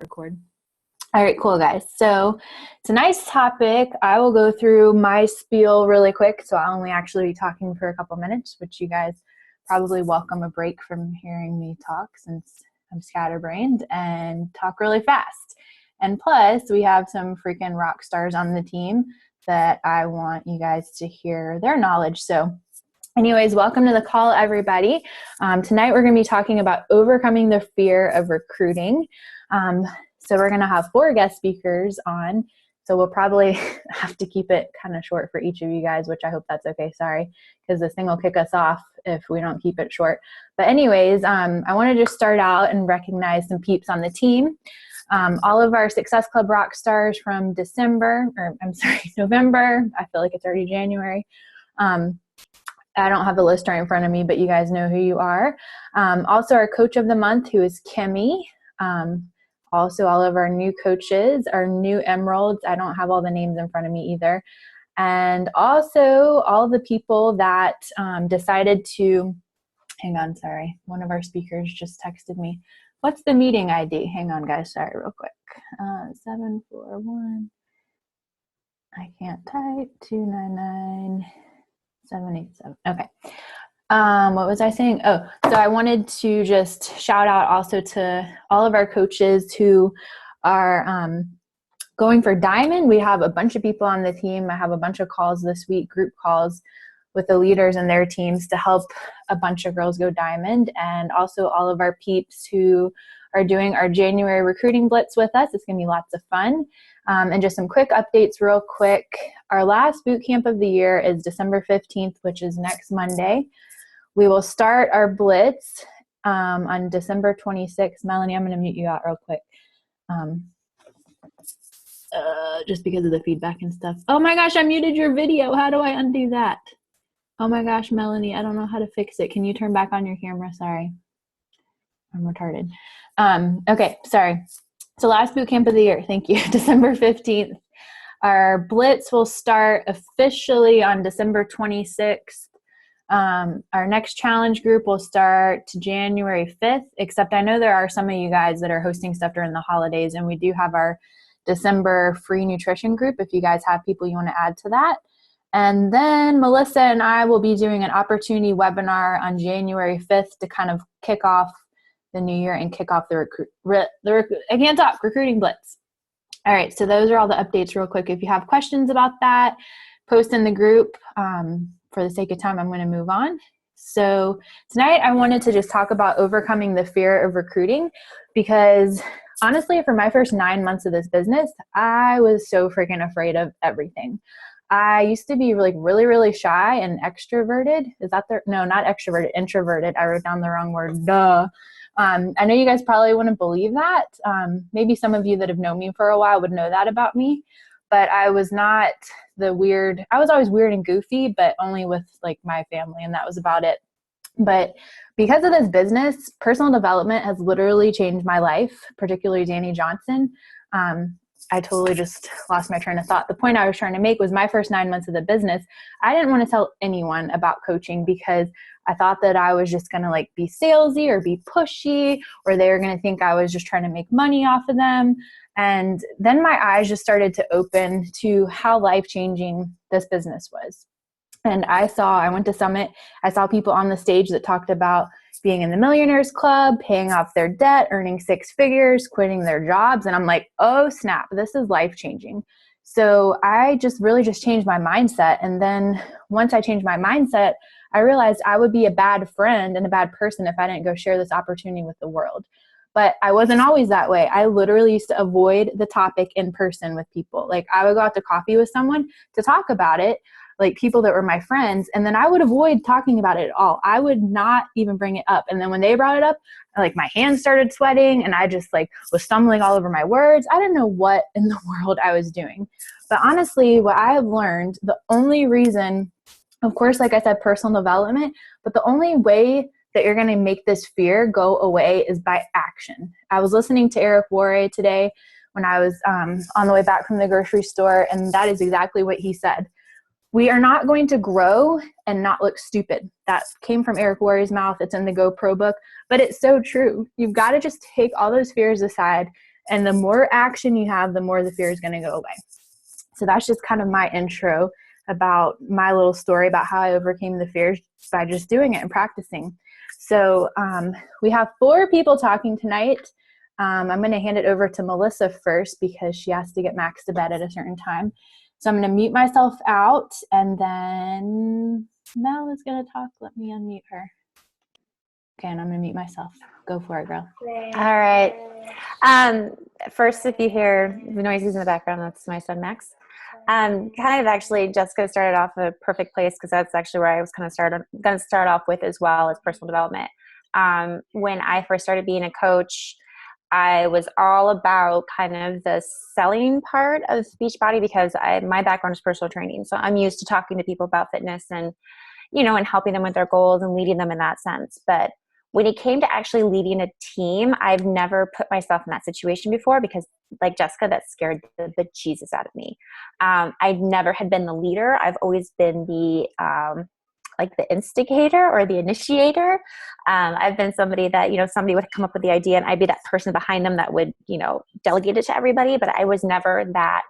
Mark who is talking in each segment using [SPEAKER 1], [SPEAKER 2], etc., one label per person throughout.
[SPEAKER 1] Record. All right, cool, guys. So it's a nice topic. I will go through my spiel really quick. So I'll only actually be talking for a couple minutes, which you guys probably welcome a break from hearing me talk since I'm scatterbrained and talk really fast. And plus, we have some freaking rock stars on the team that I want you guys to hear their knowledge. So anyways, welcome to the call, everybody. Tonight, we're going to be talking about overcoming the fear of recruiting. So we're going to have 4 guest speakers on. So we'll probably have to keep it kind of short for each of you guys, which I hope that's okay. Sorry, because this thing will kick us off if we don't keep it short. But anyways, I want to just start out and recognize some peeps on the team. All of our Success Club rock stars from November. I feel like it's already January. I don't have the list right in front of me, but you guys know who you are. Also, our coach of the month, who is Kimmy. Also, all of our new coaches, our new emeralds. I don't have all the names in front of me either. And also, all the people that decided to, hang on, sorry. One of our speakers just texted me. What's the meeting ID? Hang on, guys. Sorry, real quick. 741. I can't type. 299. 787. Okay. What was I saying? Oh, so I wanted to just shout out also to all of our coaches who are going for Diamond. We have a bunch of people on the team. I have a bunch of calls this week, group calls with the leaders and their teams to help a bunch of girls go Diamond. And also all of our peeps who are doing our January recruiting blitz with us. It's going to be lots of fun. And just some quick updates real quick. Our last boot camp of the year is December 15th, which is next Monday. We will start our blitz on December 26th. Melanie, I'm going to mute you out real quick. Just because of the feedback and stuff. Oh my gosh, I muted your video. How do I undo that? Oh my gosh, Melanie, I don't know how to fix it. Can you turn back on your camera? Sorry. I'm retarded. Okay, sorry. So last boot camp of the year, thank you, December 15th. Our blitz will start officially on December 26th. Our next challenge group will start January 5th, except I know there are some of you guys that are hosting stuff during the holidays, and we do have our December free nutrition group if you guys have people you want to add to that. And then Melissa and I will be doing an opportunity webinar on January 5th to kind of kick off the new year and kick off the recruiting blitz. All right, so those are all the updates real quick. If you have questions about that, post in the group. For the sake of time, I'm going to move on. So tonight I wanted to just talk about overcoming the fear of recruiting, because honestly, for my first 9 months of this business, I was so freaking afraid of everything. I used to be like really shy and extroverted. No, not extroverted, introverted. I wrote down the wrong word. Duh. I know you guys probably wouldn't believe that. Maybe some of you that have known me for a while would know that about me, but I was not I was always weird and goofy, but only with like my family, and that was about it. But because of this business, personal development has literally changed my life, particularly Danny Johnson. I totally just lost my train of thought. The point I was trying to make was my first 9 months of the business, I didn't want to tell anyone about coaching because I thought that I was just going to like be salesy or be pushy, or they were going to think I was just trying to make money off of them. And then my eyes just started to open to how life-changing this business was. And I went to Summit, I saw people on the stage that talked about being in the Millionaires Club, paying off their debt, earning 6 figures, quitting their jobs. And I'm like, oh snap, this is life-changing. So I just changed my mindset. And then once I changed my mindset, I realized I would be a bad friend and a bad person if I didn't go share this opportunity with the world. But I wasn't always that way. I literally used to avoid the topic in person with people. Like I would go out to coffee with someone to talk about it, like people that were my friends, and then I would avoid talking about it at all. I would not even bring it up. And then when they brought it up, like my hands started sweating and I just like was stumbling all over my words. I didn't know what in the world I was doing. But honestly, what I have learned, the only reason, of course, like I said, personal development, but the only way that you're going to make this fear go away is by action. I was listening to Eric Worre today when I was on the way back from the grocery store, and that is exactly what he said. We are not going to grow and not look stupid. That came from Eric Worre's mouth. It's in the GoPro book, but it's so true. You've got to just take all those fears aside And the more action you have, the more the fear is going to go away. So that's just kind of my intro about my little story about how I overcame the fears by just doing it and practicing. So we have 4 people talking tonight. I'm going to hand it over to Melissa first because she has to get Max to bed at a certain time. So I'm going to mute myself out, and then Mel is going to talk. Let me unmute her. Okay, and I'm going to mute myself. Go for it, girl.
[SPEAKER 2] All right. First, if you hear the noises in the background, that's my son, Max. Kind of actually, Jessica started off a perfect place because that's actually where I was going to start off with as well as personal development. When I first started being a coach, I was all about kind of the selling part of Beachbody because my background is personal training. So I'm used to talking to people about fitness and, and helping them with their goals and leading them in that sense. But when it came to actually leading a team, I've never put myself in that situation before because, like Jessica, that scared the bejesus out of me. I never had been the leader. I've always been the instigator or the initiator. I've been somebody that, somebody would come up with the idea and I'd be that person behind them that would, delegate it to everybody. But I was never that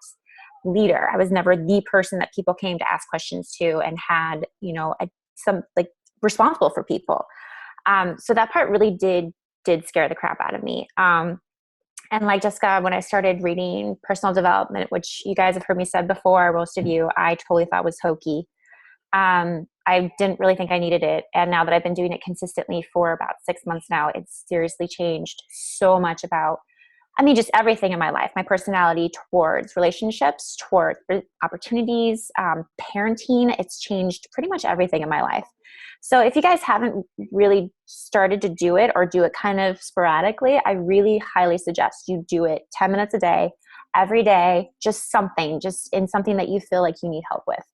[SPEAKER 2] leader. I was never the person that people came to ask questions to and had, responsible for people. So that part really did scare the crap out of me. And like Jessica, when I started reading personal development, which you guys have heard me said before, most of you, I totally thought was hokey. I didn't really think I needed it. And now that I've been doing it consistently for about 6 months now, it's seriously changed so much about, just everything in my life, my personality towards relationships, toward opportunities, parenting. It's changed pretty much everything in my life. So if you guys haven't really started to do it or do it kind of sporadically, I really highly suggest you do it 10 minutes a day, every day, just in something that you feel like you need help with.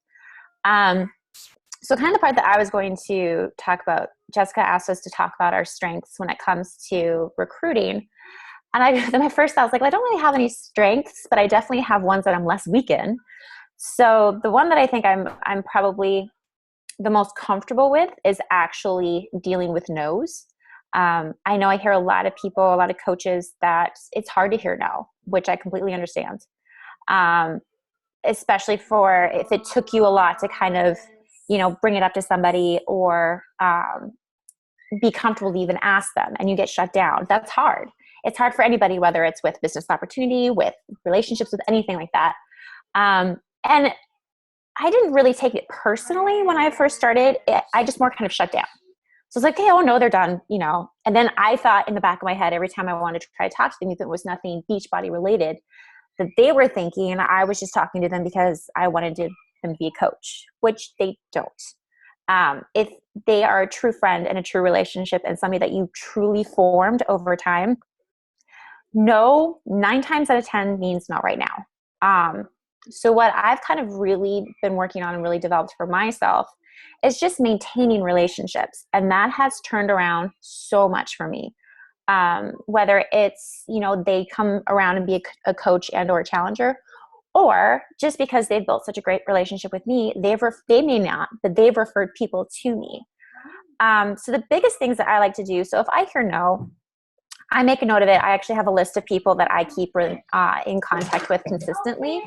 [SPEAKER 2] So kind of the part that I was going to talk about, Jessica asked us to talk about our strengths when it comes to recruiting. And my first thought was like, I don't really have any strengths, but I definitely have ones that I'm less weak in. So the one that I think I'm probably the most comfortable with is actually dealing with no's. I know I hear a lot of people, a lot of coaches that it's hard to hear no, which I completely understand. Especially for if it took you a lot to kind of, bring it up to somebody or be comfortable to even ask them and you get shut down. That's hard. It's hard for anybody, whether it's with business opportunity, with relationships, with anything like that. And I didn't really take it personally when I first started. I just more kind of shut down. So it's like, hey, oh no, they're done, And then I thought in the back of my head, every time I wanted to try to talk to them, if it was nothing Beachbody related, that they were thinking I was just talking to them because I wanted them to be a coach, which they don't. If they are a true friend and a true relationship and somebody that you truly formed over time, no, 9 times out of 10 means not right now. So what I've kind of really been working on and really developed for myself is just maintaining relationships. And that has turned around so much for me. Whether it's, they come around and be a coach and or a challenger, or just because they've built such a great relationship with me, they may not, but they've referred people to me. So the biggest things that I like to do, so if I hear no, I make a note of it. I actually have a list of people that I keep in contact with consistently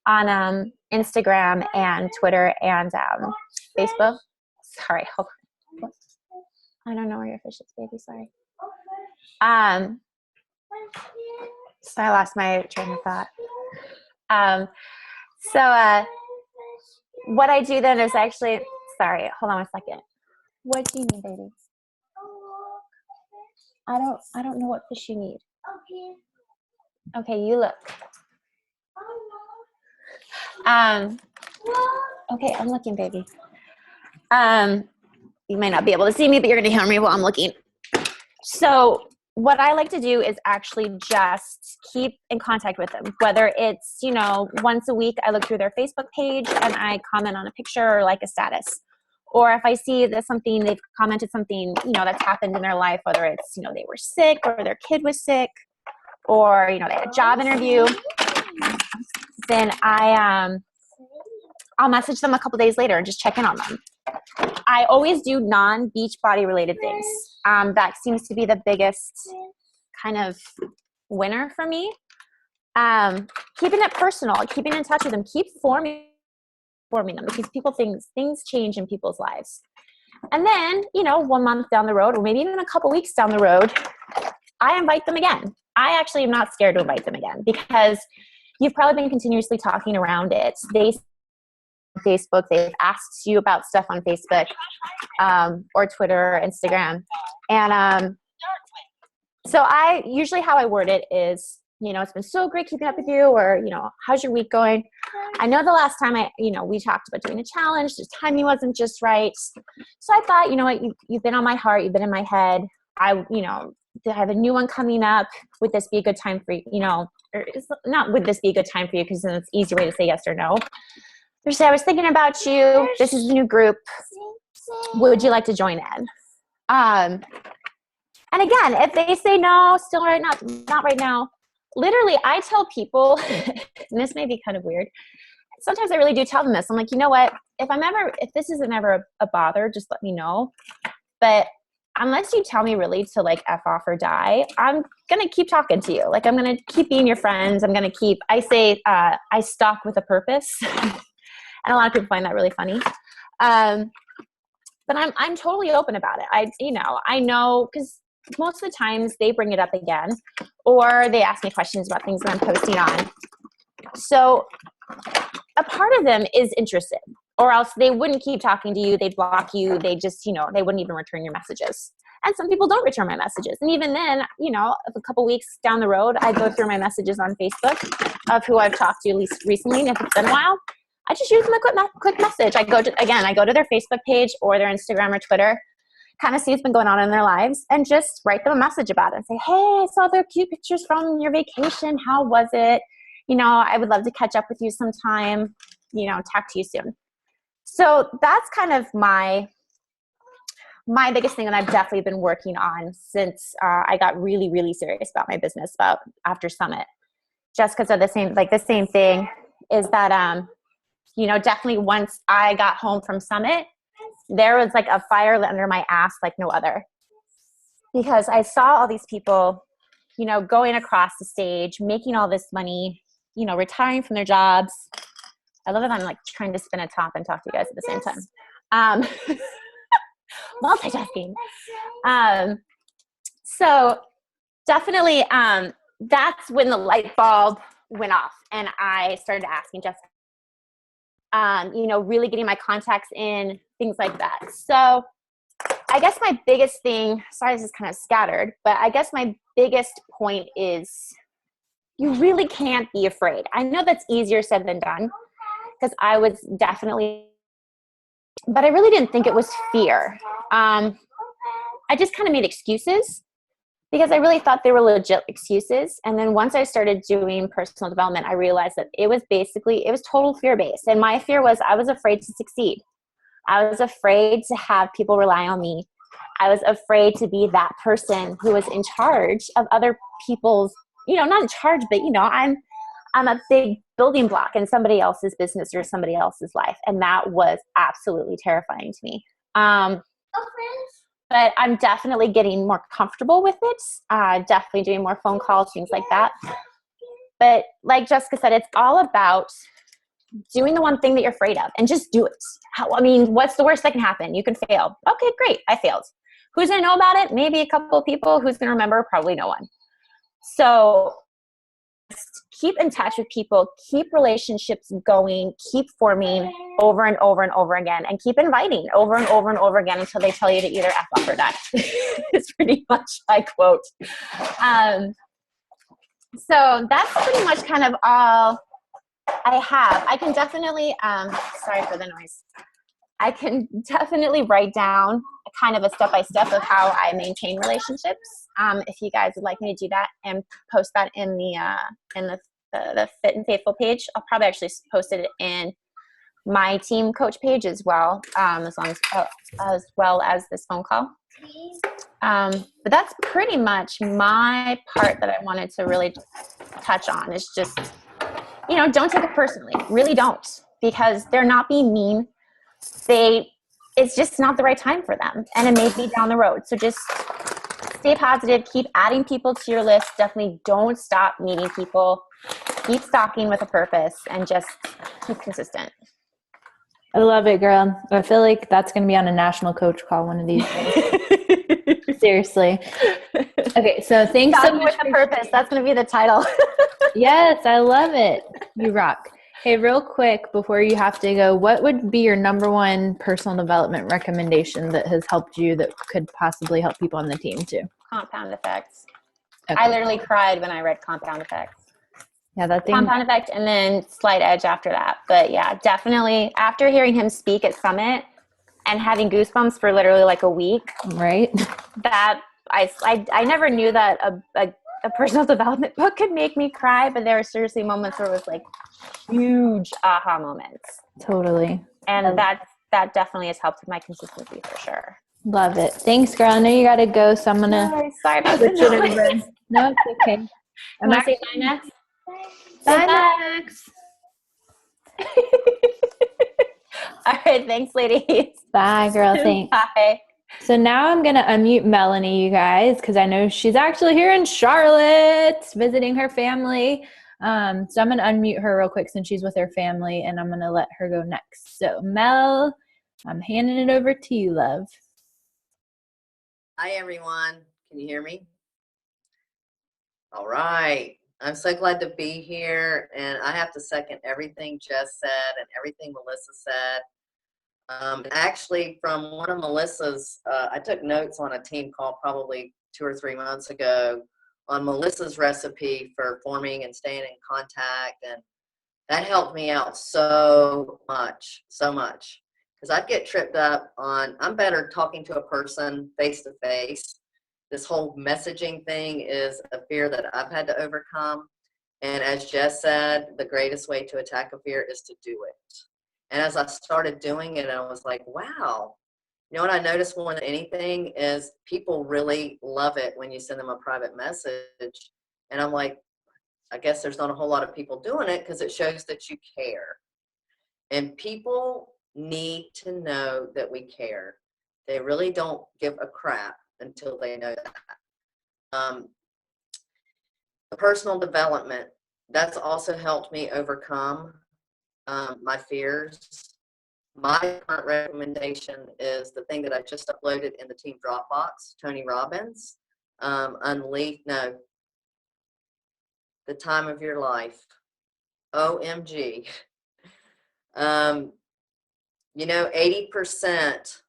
[SPEAKER 2] on Instagram and Twitter and Facebook. Sorry, hold on. I don't know where your fish is, baby. Sorry. So I lost my train of thought. So what I do then is actually, sorry, hold on a second. What do you need, baby? I don't know what fish you need. Okay, you look. Okay, I'm looking, baby. You might not be able to see me, but you're going to hear me while I'm looking. So what I like to do is actually just keep in contact with them, whether it's, once a week I look through their Facebook page and I comment on a picture or like a status. Or if I see that they've commented something, that's happened in their life, whether it's, they were sick or their kid was sick or, they had a job interview, then I'll message them a couple days later and just check in on them. I always do non-Beachbody related things. That seems to be the biggest kind of winner for me. Keeping it personal, keeping in touch with them, keep forming them, because things change in people's lives. And then, 1 month down the road, or maybe even a couple weeks down the road, I invite them again. I actually am not scared to invite them again, because you've probably been continuously talking around it. Facebook, they've asked you about stuff on Facebook, or Twitter, or Instagram. And so I usually, how I word it is, it's been so great keeping up with you, or, how's your week going? I know the last time we talked about doing a challenge, the timing wasn't just right. So I thought, you know what, you've been on my heart, you've been in my head. I have a new one coming up. Would this be a good time for you? Or not would this be a good time for you, because then it's an easy way to say yes or no. Just say, I was thinking about you. This is a new group. Would you like to join in? And again, if they say no, still not right now, literally I tell people, and this may be kind of weird, sometimes I really do tell them this. I'm like, you know what, if this isn't ever a bother, just let me know. But unless you tell me really to like F off or die, I'm going to keep talking to you. Like, I'm going to keep being your friends. I say, I stalk with a purpose. And a lot of people find that really funny. But I'm totally open about it. I know, because most of the times they bring it up again, or they ask me questions about things that I'm posting on. So a part of them is interested, or else they wouldn't keep talking to you. They'd block you. They just, they wouldn't even return your messages. And some people don't return my messages. And even then, a couple weeks down the road, I go through my messages on Facebook of who I've talked to at least recently. And if it's been a while, I just use them a quick message. I go to their Facebook page or their Instagram or Twitter, kind of see what's been going on in their lives, and just write them a message about it and say, hey, I saw their cute pictures from your vacation. How was it? I would love to catch up with you sometime, talk to you soon. So that's kind of my biggest thing that I've definitely been working on since I got really, really serious about my business after Summit. Jessica said the same thing is that, definitely once I got home from Summit, there was like a fire under my ass like no other, because I saw all these people, going across the stage, making all this money, retiring from their jobs. I love that I'm like trying to spin a top and talk to you guys at the same time. Multitasking. So definitely, that's when the light bulb went off, and I started asking Jessica, really getting my contacts in, things like that. So I guess my biggest thing, sorry, this is kind of scattered, but I guess my biggest point is you really can't be afraid. I know that's easier said than done, because I was definitely, but I really didn't think it was fear. I just kind of made excuses, because I really thought they were legit excuses. And then once I started doing personal development, I realized that it was total fear-based. And my fear was I was afraid to succeed. I was afraid to have people rely on me. I was afraid to be that person who was in charge of other people's, not in charge, but, I'm a big building block in somebody else's business or somebody else's life. And that was absolutely terrifying to me. But I'm definitely getting more comfortable with it. Definitely doing more phone calls, things like that. But like Jessica said, it's all about doing the one thing that you're afraid of, and just do it. What's the worst that can happen? You can fail. Okay, great. I failed. Who's going to know about it? Maybe a couple of people. Who's going to remember? Probably no one. So keep in touch with people, keep relationships going, keep forming over and over and over again, and keep inviting over and over and over again until they tell you to either F off or die. It's pretty much my quote. So that's pretty much kind of all I have. I can definitely, sorry for the noise. I can definitely write down kind of a step-by-step of how I maintain relationships. If you guys would like me to do that, and post that in the Fit and Faithful page. I'll probably actually post it in my team coach page as well, as well as this phone call. But that's pretty much my part that I wanted to really touch on, is just, don't take it personally. Really don't, because they're not being mean. It's just not the right time for them, and it may be down the road. So just stay positive, keep adding people to your list. Definitely don't stop meeting people. keep stalking with a purpose and just keep consistent.
[SPEAKER 1] I love it, girl. I feel like that's going to be on a national coach call one of these days. Seriously. Okay, so thanks so
[SPEAKER 2] Stalking
[SPEAKER 1] much
[SPEAKER 2] with a purpose. That's going to be the title.
[SPEAKER 1] Yes, I love it. You rock. Hey, real quick before you have to go, what would be your number one personal development recommendation that has helped you that could possibly help people on the team too?
[SPEAKER 2] Compound Effects.
[SPEAKER 1] Okay.
[SPEAKER 2] I literally cried when I read Compound Effects.
[SPEAKER 1] Yeah, that thing.
[SPEAKER 2] Compound Effect and then Slight Edge after that. But yeah, definitely after hearing him speak at Summit and having goosebumps for literally like a week.
[SPEAKER 1] Right.
[SPEAKER 2] That I never knew that a personal development book could make me cry, but there were seriously moments where it was like huge aha moments.
[SPEAKER 1] Totally.
[SPEAKER 2] And that definitely has helped with my consistency for sure.
[SPEAKER 1] Love it. Thanks, girl. I know you got to go, so I'm going to
[SPEAKER 2] sorry about
[SPEAKER 1] switch it over. No, it's okay.
[SPEAKER 2] I'm going to say bye, Max.
[SPEAKER 1] Bye, Max.
[SPEAKER 2] All right. Thanks, ladies.
[SPEAKER 1] Bye, girl. Thanks.
[SPEAKER 2] Bye.
[SPEAKER 1] So now I'm going to unmute Melanie, you guys, because I know she's actually here in Charlotte visiting her family. So I'm going to unmute her real quick since she's with her family, and I'm going to let her go next. So Mel, I'm handing it over to you, love.
[SPEAKER 3] Hi, everyone. Can you hear me? All right. I'm so glad to be here, and I have to second everything Jess said and everything Melissa said. Actually, from one of Melissa's, I took notes on a team call probably 2 or 3 months ago on Melissa's recipe for forming and staying in contact, and that helped me out so much, because I'd get tripped up on, I'm better talking to a person face to face. This whole messaging thing is a fear that I've had to overcome. And as Jess said, the greatest way to attack a fear is to do it. And as I started doing it, I was like, wow. You know what I noticed more than anything is people really love it when you send them a private message. And I'm like, I guess there's not a whole lot of people doing it because it shows that you care. And people need to know that we care. They really don't give a crap until they know that. The personal development, that's also helped me overcome my fears. My current recommendation is the thing that I just uploaded in the team Dropbox, Tony Robbins, The Time of Your Life. OMG. 80%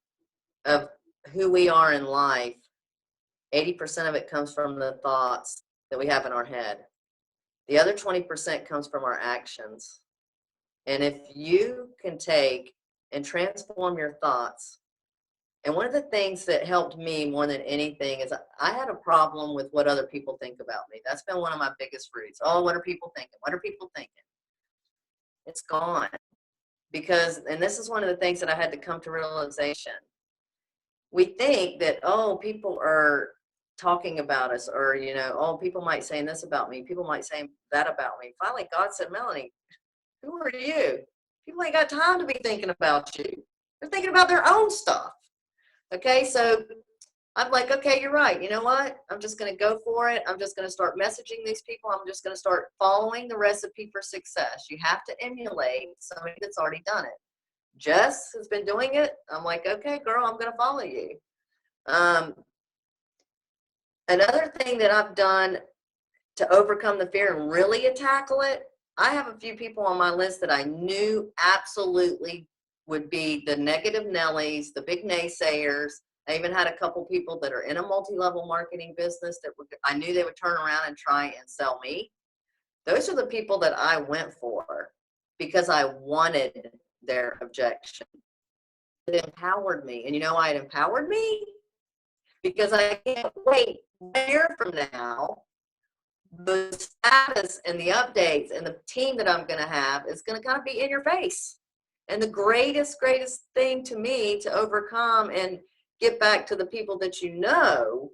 [SPEAKER 3] of who we are in life, 80% of it comes from the thoughts that we have in our head. The other 20% comes from our actions. And if you can take and transform your thoughts, and one of the things that helped me more than anything is I had a problem with what other people think about me. That's been one of my biggest roots. Oh, what are people thinking? What are people thinking? It's gone. Because, and this is one of the things that I had to come to realization. We think that, oh, people are talking about us, or, oh, people might say this about me. People might say that about me. Finally, God said, Melanie, who are you? People ain't got time to be thinking about you. They're thinking about their own stuff. Okay, so I'm like, okay, you're right. You know what? I'm just going to go for it. I'm just going to start messaging these people. I'm just going to start following the recipe for success. You have to emulate somebody that's already done it. Jess has been doing it. I'm like, okay, girl, I'm going to follow you. Another thing that I've done to overcome the fear and really tackle it, I have a few people on my list that I knew absolutely would be the negative Nellies, the big naysayers. I even had a couple people that are in a multi-level marketing business that I knew they would turn around and try and sell me. Those are the people that I went for because I wanted their objection. It empowered me. And you know why it empowered me? Because I can't wait a year from now. The status and the updates and the team that I'm going to have is going to kind of be in your face. And the greatest thing to me to overcome and get back to the people that you know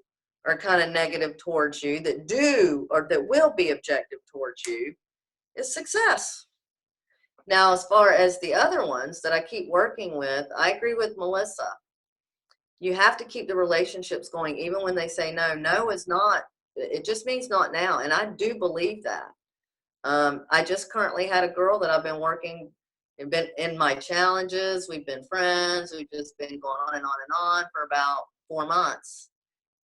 [SPEAKER 3] are kind of negative towards you, that do or that will be objective towards you, is success. Now, as far as the other ones that I keep working with, I agree with Melissa. You have to keep the relationships going even when they say no. No is not. It just means not now. And I do believe that. I just currently had a girl that I've been working, been in my challenges. We've been friends. We've just been going on and on and on for about 4 months.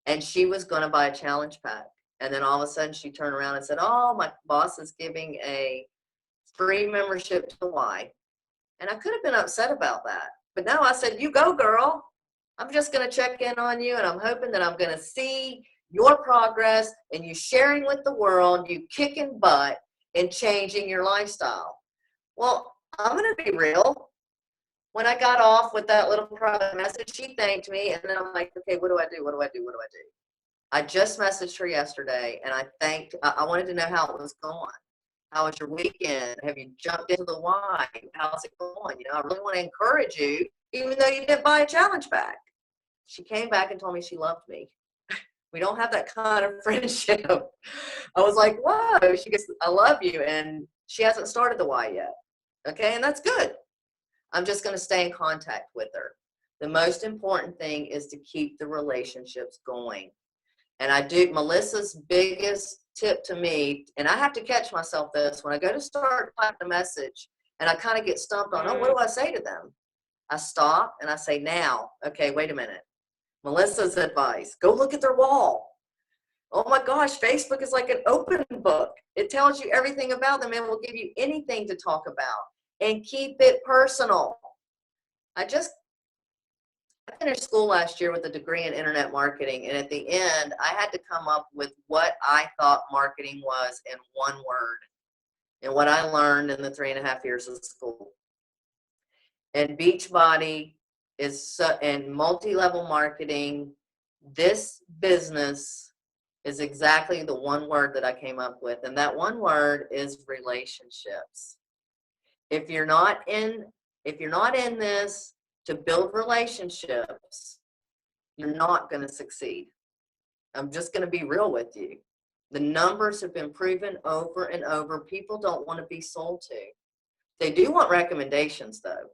[SPEAKER 3] And she was going to buy a challenge pack. And then all of a sudden she turned around and said, oh, my boss is giving a free membership to Y. And I could have been upset about that. But no, I said, you go, girl. I'm just going to check in on you. And I'm hoping that I'm going to see your progress and you sharing with the world, you kicking butt and changing your lifestyle. Well, I'm going to be real. When I got off with that little private message, she thanked me. And then I'm like, okay, what do I do? What do I do? What do I do? I just messaged her yesterday and I wanted to know how it was going. How was your weekend? Have you jumped into the Y? How's it going? I really want to encourage you, even though you didn't buy a challenge pack. She came back and told me she loved me. We don't have that kind of friendship. I was like, whoa. She goes, I love you. And she hasn't started the Y yet. Okay, and that's good. I'm just going to stay in contact with her. The most important thing is to keep the relationships going. And Melissa's biggest tip to me, and I have to catch myself this, when I go to start typing a message and I kind of get stumped on, oh, what do I say to them? I stop and I say, now, okay, wait a minute. Melissa's advice, go look at their wall. Oh my gosh, Facebook is like an open book. It tells you everything about them and will give you anything to talk about. And keep it personal. I finished school last year with a degree in internet marketing, and at the end, I had to come up with what I thought marketing was in one word, and what I learned in the 3.5 years of school. And Beachbody and multi-level marketing, this business is exactly the one word that I came up with, and that one word is relationships. If you're not in this to build relationships, you're not going to succeed. I'm just going to be real with you. The numbers have been proven over and over. People don't want to be sold to. They do want recommendations, though.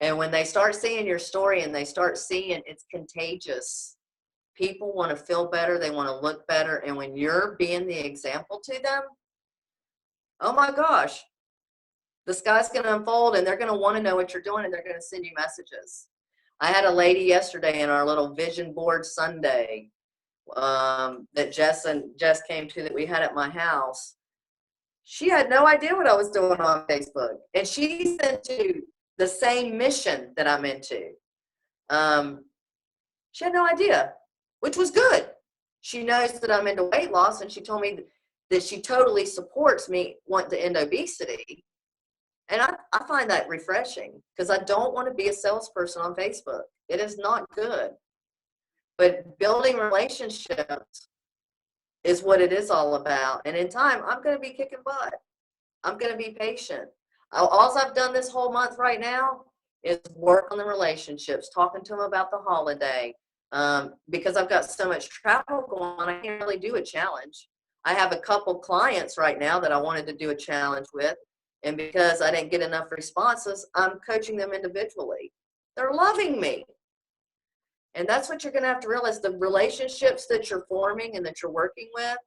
[SPEAKER 3] And when they start seeing your story and they start seeing it's contagious, people want to feel better. They want to look better. And when you're being the example to them, oh my gosh, the sky's going to unfold and they're going to want to know what you're doing and they're going to send you messages. I had a lady yesterday in our little vision board Sunday that Jess came to that we had at my house. She had no idea what I was doing on Facebook. And she's into the same mission that I'm into. She had no idea, which was good. She knows that I'm into weight loss, and she told me that she totally supports me wanting to end obesity. And I find that refreshing because I don't want to be a salesperson on Facebook. It is not good. But building relationships is what it is all about. And in time, I'm going to be kicking butt. I'm going to be patient. All I've done this whole month right now is work on the relationships, talking to them about the holiday. Because I've got so much travel going on, I can't really do a challenge. I have a couple clients right now that I wanted to do a challenge with. And because I didn't get enough responses, I'm coaching them individually. They're loving me. And that's what you're going to have to realize. The relationships that you're forming and that you're working with,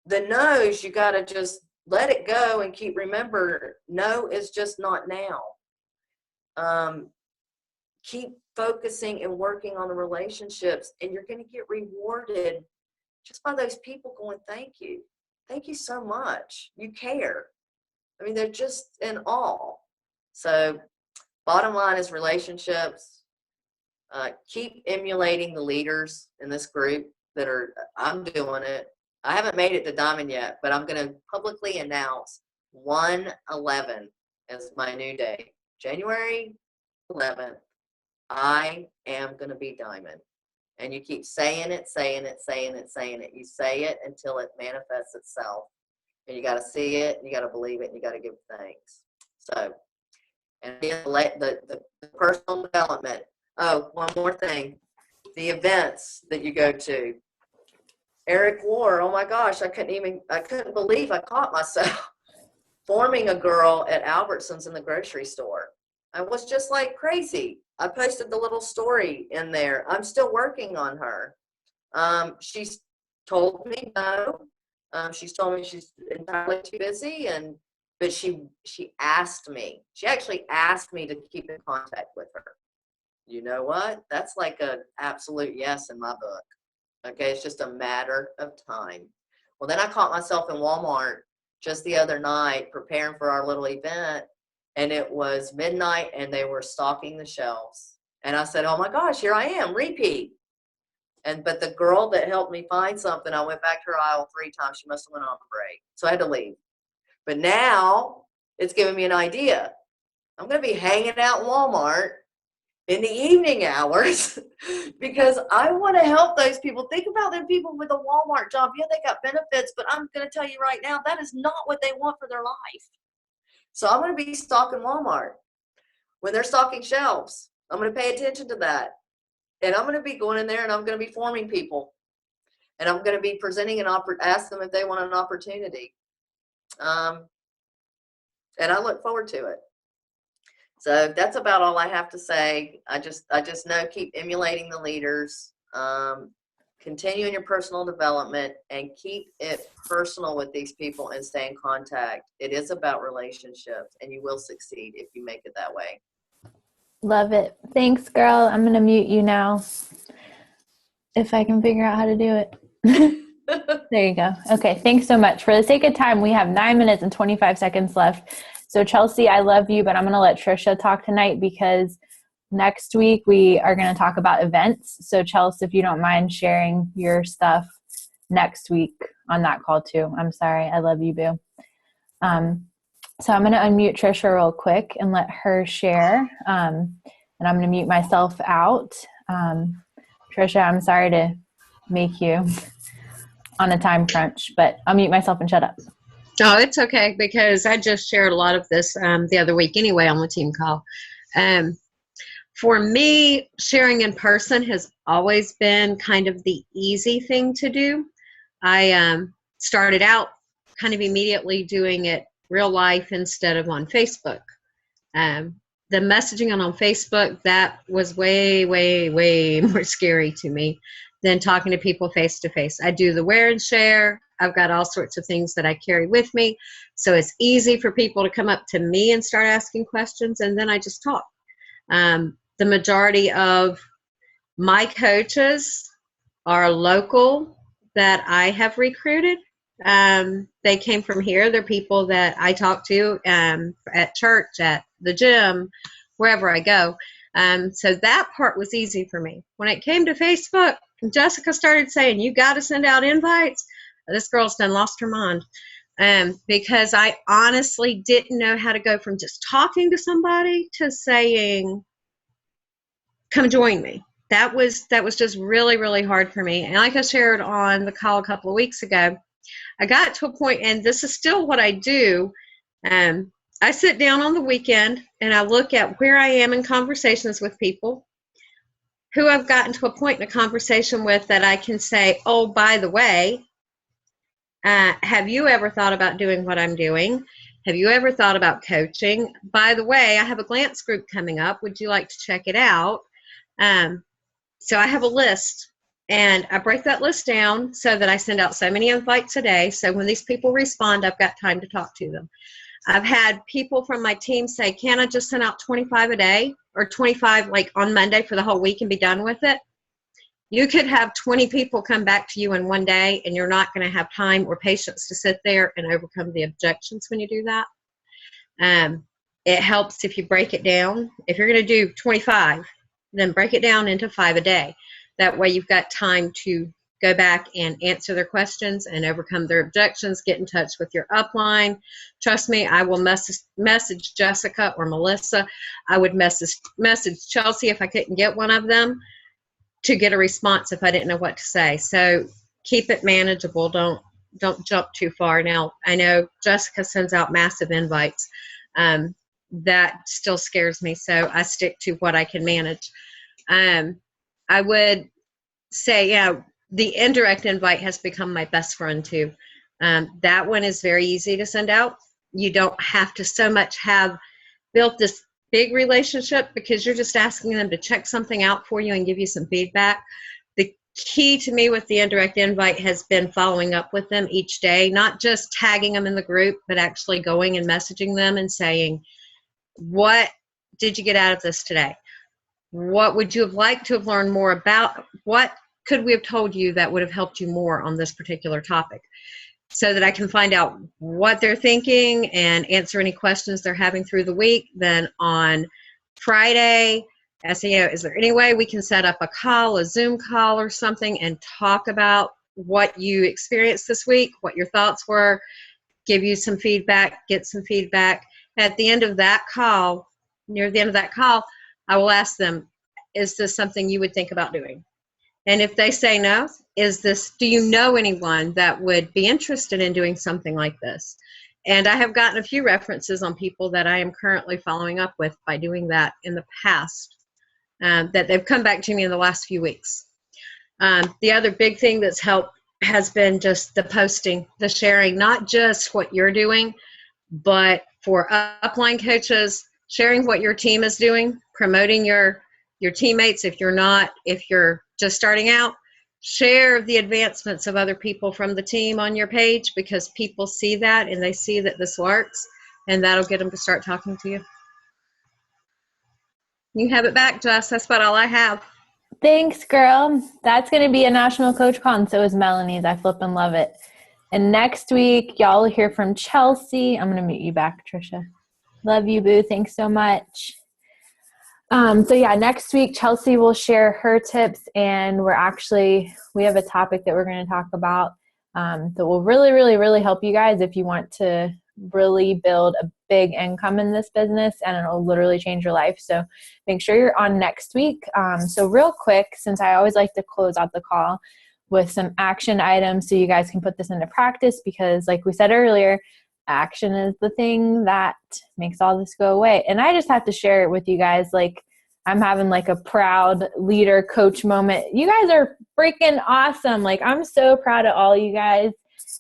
[SPEAKER 3] the no's, you got to just let it go and remember, no is just not now. Keep focusing and working on the relationships, and you're going to get rewarded just by those people going, thank you. Thank you so much. You care. I mean, they're just in awe. So bottom line is relationships. Keep emulating the leaders in this group I'm doing it. I haven't made it to Diamond yet, but I'm going to publicly announce 1/11 as my new day. January 11th, I am going to be Diamond. And you keep saying it, saying it, saying it, saying it. You say it until it manifests itself. And you got to see it, and you got to believe it, and you got to give thanks. So, and the personal development. Oh, one more thing. The events that you go to. Eric War, oh my gosh, I couldn't believe I caught myself forming a girl at Albertsons in the grocery store. I was just like crazy. I posted the little story in there. I'm still working on her. She's told me no. She's told me she's entirely too busy, but she asked me. She actually asked me to keep in contact with her. You know what? That's like a absolute yes in my book. Okay, it's just a matter of time. Well, then I caught myself in Walmart just the other night preparing for our little event, and it was midnight and they were stocking the shelves. And I said, oh my gosh, here I am, repeat. But the girl that helped me find something, I went back to her aisle 3 times. She must have went on a break. So I had to leave. But now it's giving me an idea. I'm going to be hanging out in Walmart in the evening hours because I want to help those people. Think about them people with a Walmart job. Yeah, they got benefits, but I'm going to tell you right now, that is not what they want for their life. So I'm going to be stocking Walmart. When they're stocking shelves, I'm going to pay attention to that. And I'm going to be going in there and I'm going to be forming people. And I'm going to be presenting ask them if they want an opportunity. And I look forward to it. So that's about all I have to say. I just know, keep emulating the leaders, continue in your personal development, and keep it personal with these people and stay in contact. It is about relationships, and you will succeed if you make it that way.
[SPEAKER 1] Love it. Thanks, girl. I'm going to mute you now if I can figure out how to do it. There you go. Okay. Thanks so much. For the sake of time, we have 9 minutes and 25 seconds left. So Chelsea, I love you, but I'm going to let Trisha talk tonight because next week we are going to talk about events. So Chelsea, if you don't mind sharing your stuff next week on that call too. I'm sorry. I love you, boo. So I'm going to unmute Trisha real quick and let her share. And I'm going to mute myself out. Trisha, I'm sorry to make you on a time crunch, but I'll mute myself and shut up.
[SPEAKER 4] No, it's okay because I just shared a lot of this the other week anyway on the team call. For me, sharing in person has always been kind of the easy thing to do. I started out kind of immediately doing it real life instead of on Facebook. The messaging on Facebook, that was way, way, way more scary to me than talking to people face to face. I do the wear and share. I've got all sorts of things that I carry with me. So it's easy for people to come up to me and start asking questions, and then I just talk. The majority of my coaches are local that I have recruited. They came from here. They're people that I talk to at church, at the gym, wherever I go. So that part was easy for me. When it came to Facebook, Jessica started saying, you got to send out invites. This girl's done lost her mind because I honestly didn't know how to go from just talking to somebody to saying, come join me. That was just really, really hard for me. And like I shared on the call a couple of weeks ago, I got to a point, and this is still what I do. I sit down on the weekend and I look at where I am in conversations with people, who I've gotten to a point in a conversation with that I can say, oh, by the way, have you ever thought about doing what I'm doing? Have you ever thought about coaching? By the way, I have a Glance group coming up. Would you like to check it out? So I have a list, and I break that list down so that I send out so many invites a day. So when these people respond, I've got time to talk to them. I've had people from my team say, can I just send out 25 a day or 25 like on Monday for the whole week and be done with it? You could have 20 people come back to you in one day, and you're not going to have time or patience to sit there and overcome the objections when you do that. It helps if you break it down. If you're going to do 25, then break it down into 5 a day. That way you've got time to go back and answer their questions and overcome their objections, get in touch with your upline. Trust me, I will message Jessica or Melissa. I would message Chelsea if I couldn't get one of them to get a response if I didn't know what to say. So keep it manageable. Don't jump too far. Now, I know Jessica sends out massive invites. That still scares me, so I stick to what I can manage. I would say, the indirect invite has become my best friend too. That one is very easy to send out. You don't have to so much have built this big relationship because you're just asking them to check something out for you and give you some feedback. key to me with the indirect invite has been following up with them each day, not just tagging them in the group, but actually going and messaging them and saying, what did you get out of this today? What would you have liked to have learned more about? What could we have told you that would have helped you more on this particular topic? So that I can find out what they're thinking and answer any questions they're having through the week. Then on Friday, I say, is there any way we can set up a call, a Zoom call or something, and talk about what you experienced this week, what your thoughts were, give you some feedback, get some feedback. At the end of that call, near the end of that call, I will ask them, is this something you would think about doing? And if they say no, do you know anyone that would be interested in doing something like this? And I have gotten a few references on people that I am currently following up with by doing that in the past, that they've come back to me in the last few weeks. The other big thing that's helped has been just the posting, the sharing, not just what you're doing, but for upline coaches, sharing what your team is doing, promoting your teammates. If you're just starting out, share the advancements of other people from the team on your page, because people see that and they see that this works, and that'll get them to start talking to you. You have it back, Jess. That's about all I have.
[SPEAKER 1] Thanks, girl. That's going to be a national coach call, and so is Melanie's. I flippin' love it. And next week, y'all will hear from Chelsea. I'm going to mute you back, Trisha. Love you, boo. Thanks so much. So yeah, next week, Chelsea will share her tips, and we have a topic that we're going to talk about that will really, really, really help you guys if you want to really build a big income in this business, and it'll literally change your life. So make sure you're on next week. So real quick, since I always like to close out the call with some action items so you guys can put this into practice, because like we said earlier, action is the thing that makes all this go away. And I just have to share it with you guys. Like, I'm having like a proud leader coach moment. You guys are freaking awesome. Like, I'm so proud of all you guys.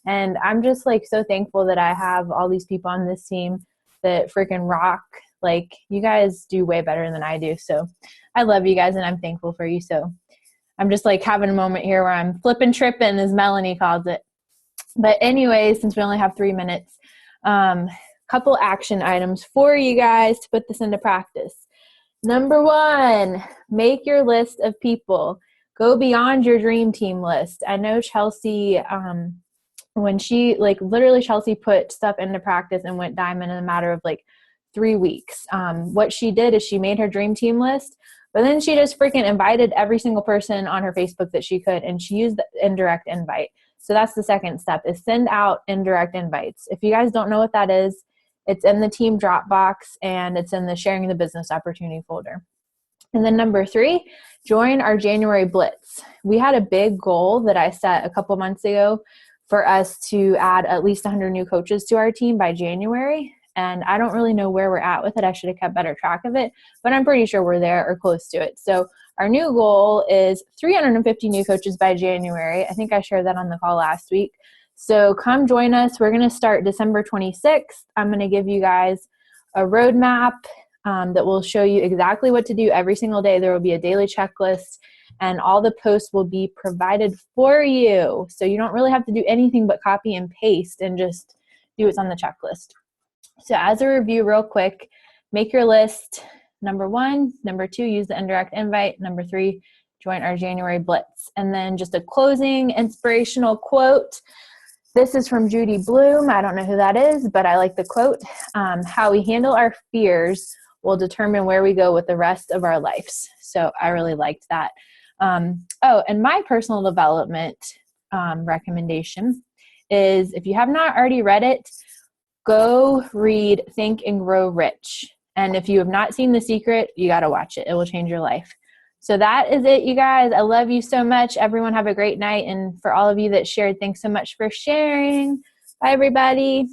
[SPEAKER 1] And I'm just like so thankful that I have all these people on this team that freaking rock. Like, you guys do way better than I do. So I love you guys and I'm thankful for you. So I'm just like having a moment here where I'm flipping, tripping, as Melanie calls it. But anyway, since we only have 3 minutes, couple action items for you guys to put this into practice. Number 1, make your list of people. Go beyond your dream team list. I know Chelsea, when she, like, literally Chelsea put stuff into practice and went diamond in a matter of like 3 weeks. What she did is she made her dream team list, but then she just freaking invited every single person on her Facebook that she could, and she used the indirect invite. So that's the second step, is send out indirect invites. If you guys don't know what that is, it's in the team Dropbox and it's in the sharing the business opportunity folder. And then number 3, join our January Blitz. We had a big goal that I set a couple months ago for us to add at least 100 new coaches to our team by January. And I don't really know where we're at with it. I should have kept better track of it, but I'm pretty sure we're there or close to it. So our new goal is 350 new coaches by January. I think I shared that on the call last week. So come join us. We're going to start December 26th. I'm going to give you guys a roadmap that will show you exactly what to do every single day. There will be a daily checklist, and all the posts will be provided for you. So you don't really have to do anything but copy and paste and just do what's on the checklist. So as a review real quick, make your list. Number 1. Number 2, use the indirect invite. Number 3, join our January Blitz. And then just a closing inspirational quote. This is from Judy Bloom. I don't know who that is, but I like the quote. How we handle our fears will determine where we go with the rest of our lives. So I really liked that. And my personal development recommendation is, if you have not already read it, go read Think and Grow Rich. And if you have not seen The Secret, you got to watch it. It will change your life. So that is it, you guys. I love you so much. Everyone have a great night. And for all of you that shared, thanks so much for sharing. Bye, everybody.